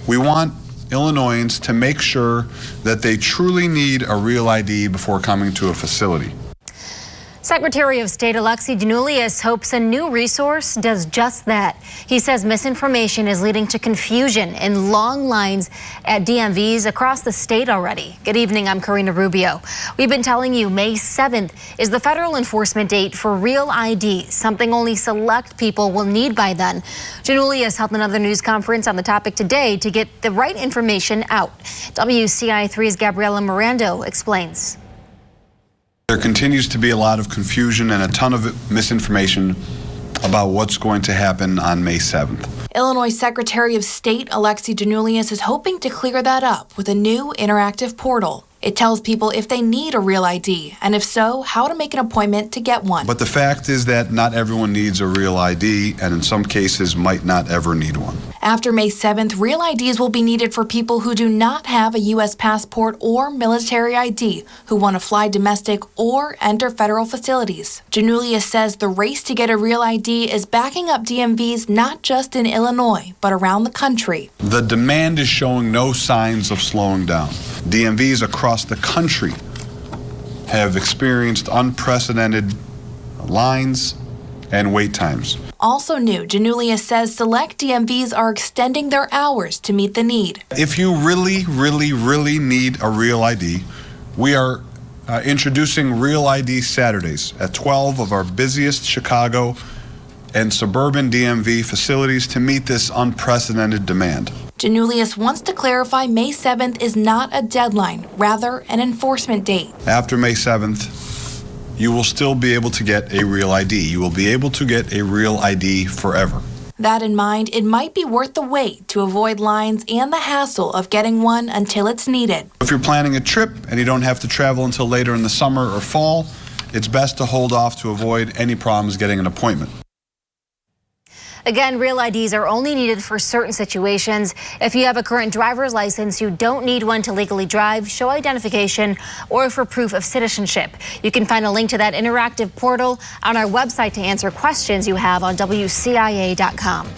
We want Illinoisans to make sure that they truly need a real ID before coming to a facility. Secretary of State Alexi Giannoulias hopes a new resource does just that. He says misinformation is leading to confusion and long lines at DMVs across the state already. Good evening, I'm Karina Rubio. We've been telling you May 7th is the federal enforcement date for Real ID, something only select people will need by then. Giannoulias held another news conference on the topic today to get the right information out. WCIA3's Gabriela Mirando explains. There continues to be a lot of confusion and a ton of misinformation about what's going to happen on May 7th. Illinois Secretary of State Alexi Giannoulias is hoping to clear that up with a new interactive portal. It tells people if they need a real ID, and if so, how to make an appointment to get one. But the fact is that not everyone needs a real ID, and in some cases might not ever need one. After May 7th, real IDs will be needed for people who do not have a U.S. passport or military ID, who want to fly domestic or enter federal facilities. Giannoulias says the race to get a real ID is backing up DMVs not just in Illinois, but around the country. The demand is showing no signs of slowing down. DMVs across the country have experienced unprecedented lines and wait times. Also new, Giannoulias says select DMVs are extending their hours to meet the need. If you really need a real ID, we are introducing Real ID Saturdays at 12 of our busiest Chicago and suburban DMV facilities to meet this unprecedented demand. Giannoulias wants to clarify May 7th is not a deadline, rather an enforcement date. After May 7th, you will still be able to get a real ID. You will be able to get a real ID forever. That in mind, it might be worth the wait to avoid lines and the hassle of getting one until it's needed. If you're planning a trip and you don't have to travel until later in the summer or fall, it's best to hold off to avoid any problems getting an appointment. Again, real IDs are only needed for certain situations. If you have a current driver's license, you don't need one to legally drive, show identification, or for proof of citizenship. You can find a link to that interactive portal on our website to answer questions you have on WCIA.com.